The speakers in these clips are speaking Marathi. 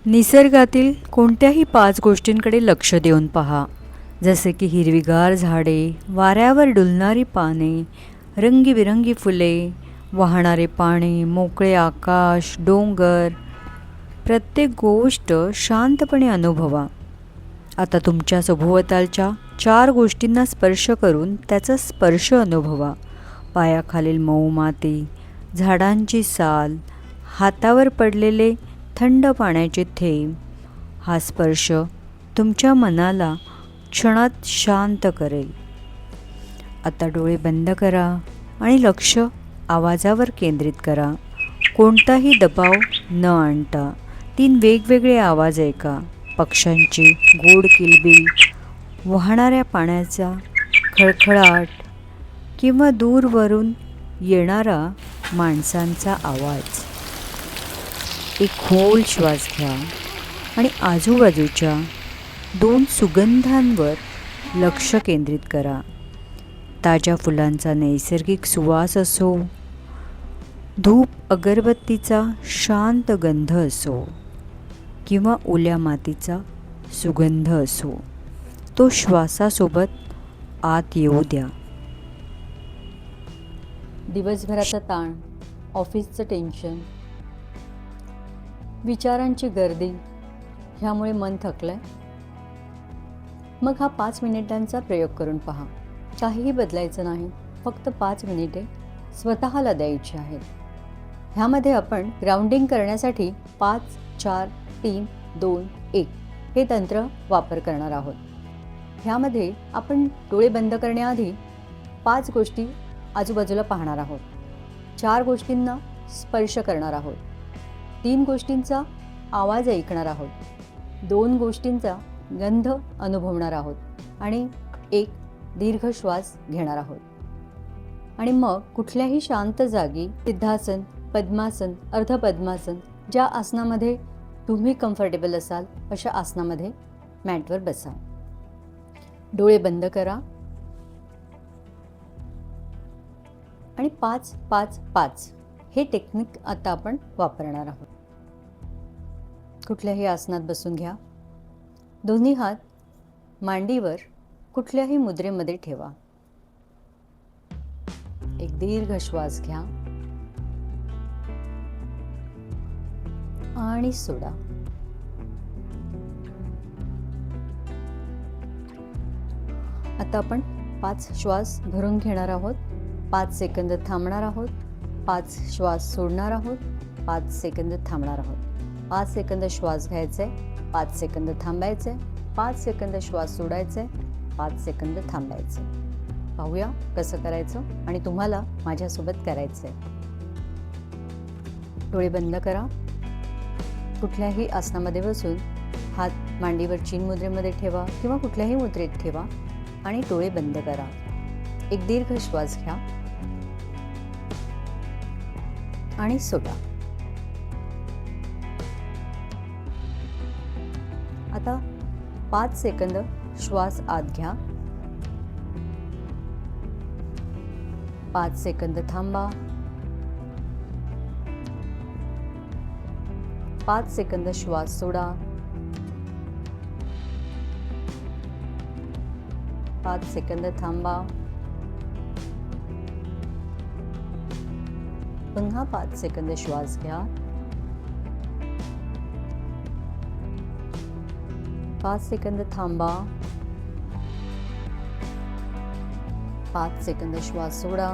निसर्गातील कोणत्याही 5 गोष्टींकडे लक्ष देऊन पहा. जसे की हिरवीगार झाडे, वाऱ्यावर डुलणारी पाने, रंगीबिरंगी फुले, वाहणारे पाणी, मोकळे आकाश, डोंगर. प्रत्येक गोष्ट शांतपणे अनुभवा. आता तुमच्या सभोवतालच्या 4 गोष्टींना स्पर्श करून त्याचा स्पर्श अनुभवा. पायाखालील मऊ माती, झाडांची साल, हातावर पडलेले थंड पाण्याचे थेंब. हा स्पर्श तुमच्या मनाला क्षणात शांत करेल. आता डोळे बंद करा आणि लक्ष आवाजावर केंद्रित करा. कोणताही दबाव न आणता 3 वेगवेगळे आवाज ऐका. पक्ष्यांची गोड किलबिल, वाहणाऱ्या पाण्याचा खळखळाट किंवा दूरवरून येणारा माणसांचा आवाज. एक खोल श्वास घ्या आणि आजूबाजूच्या 2 सुगंधांवर लक्ष केंद्रित करा. ताज्या फुलांचा नैसर्गिक सुवास असो, धूप अगरबत्तीचा शांत गंध असो किंवा ओल्या मातीचा सुगंध असो, तो श्वासासोबत आत येऊ द्या. दिवसभराचा ताण, ऑफिसचं टेन्शन, विचारांची गर्दी ह्यामुळे मन थकलंय. मग हा 5 मिनिटांचा प्रयोग करून पहा. काहीही बदलायचं नाही, फक्त 5 मिनिटे स्वतःला द्यायची आहेत. ह्यामध्ये आपण ग्राउंडिंग करण्यासाठी 5, 4, 3, 2, 1 हे तंत्र वापर करणार आहोत. ह्यामध्ये आपण डोळे बंद करण्याआधी 5 गोष्टी आजूबाजूला पाहणार आहोत. 4 गोष्टींना स्पर्श करणार आहोत. 3 गोष्टींचा आवाज ऐकणार आहोत. 2 गोष्टींचा गंध अनुभवणार आहोत आणि एक दीर्घ श्वास घेणार आहोत. आणि मग कुठल्याही शांत जागी सिद्धासन, पद्मासन, अर्धपद्मासन, ज्या आसनामध्ये तुम्ही कम्फर्टेबल असाल अशा आसनामध्ये मॅटवर बसा. डोळे बंद करा आणि 5 5 5 हे टेक्निक आता आपण वापरणार आहोत. कुठल्याही आसनात बसून घ्या. दोन्ही हात मांडीवर कुठल्याही मुद्रेमध्ये ठेवा. एक दीर्घ श्वास घ्या आणि सोडा. आता आपण 5 श्वास भरून घेणार आहोत. 5 सेकंद थांबणार आहोत. 5 श्वास सोडणार आहोत. 5 सेकंद थांबणार आहोत. 5 सेकंद श्वास घ्यायचे, 5 सेकंद थांबायचे, 5 सेकंद श्वास सोडायचे, 5 सेकंद थांबायचे. पाहूया कसं करायचं आणि तुम्हाला माझ्यासोबत करायचंय. डोळे बंद करा. कुठल्याही आसनामध्ये बसून हात मांडीवर चीन मुद्रेमध्ये ठेवा किंवा कुठल्याही मुद्रेत ठेवा आणि डोळे बंद करा. एक दीर्घ श्वास घ्या आणि सोडा. आता 5 सेकंद श्वास आत घ्या. 5 सेकंद थांबा. 5 सेकंद श्वास सोडा. 5 सेकंद थांबा. पुन्हा 5 सेकंद श्वास घ्या. 5 सेकंद थांबा. 5 सेकंद श्वास सोडा.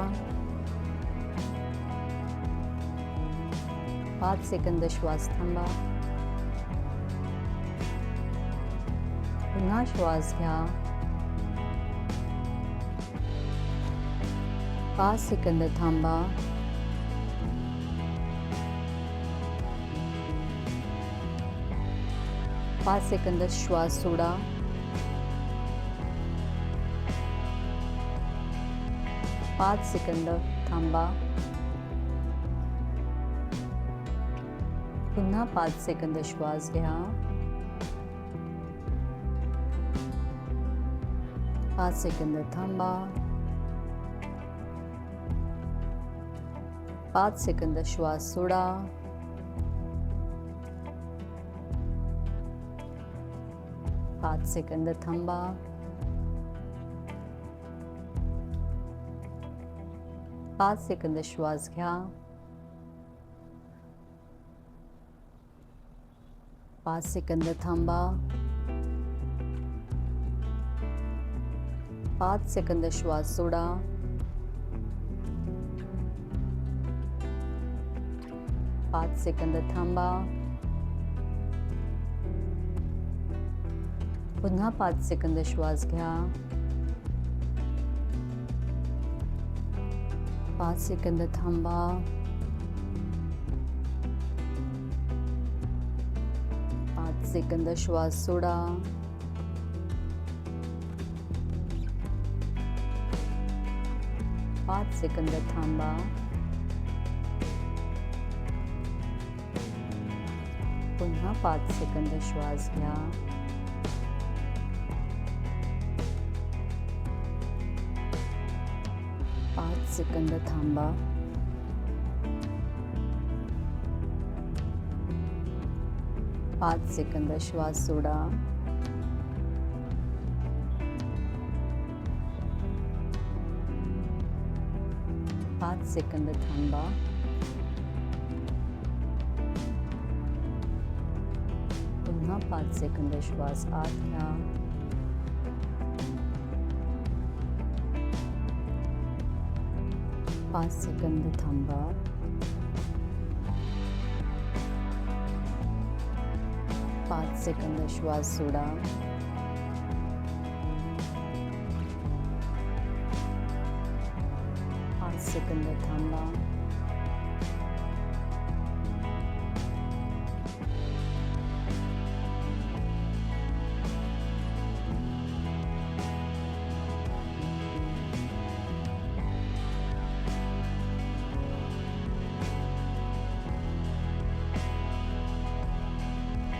5 सेकंद श्वास थांबा. पुन्हा श्वास घ्या. 5 सेकंद थांबा. 5 सेकंद श्वास सोडा. 5 सेकंद थांबा. पुन्हा 5 सेकंद श्वास घ्या. 5 सेकंद थांबा. 5 सेकंद श्वास सोडा. 5 सेकंद थांबा. 5 सेकंद श्वास घ्या. 5 सेकंद थांबा. 5 सेकंद श्वास सोडा. 5 सेकंद थांबा. पुन्हा 5 सेकंद श्वास घ्या. 5 सेकंद थांबा. 5 सेकंद श्वास सोडा. 5 सेकंद थांबा. पुन्हा 5 सेकंद श्वास घ्या. 5 सेकंद थांबा. 5 सेकंद श्वास सोडा. 5 सेकंद थांबा. पुन्हा 5 सेकंद श्वास आत घ्या. 5 सेकंद थांबा. 5 सेकंद श्वास सोडा. 5 सेकंद थांबा.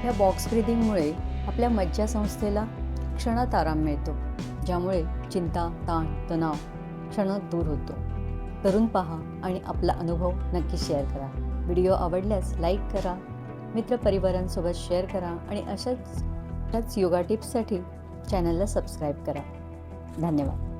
ह्या बॉक्स ब्रीदिंगमुळे आपल्या मज्जासंस्थेला क्षणात आराम मिळतो, ज्यामुळे चिंता, ताण, तणाव क्षणात दूर होतो. करून पहा आणि आपला अनुभव नक्की शेअर करा. व्हिडिओ आवडल्यास लाईक करा, मित्रपरिवारांसोबत शेअर करा आणि अशाच योगा टिप्ससाठी चॅनलला सबस्क्राईब करा. धन्यवाद.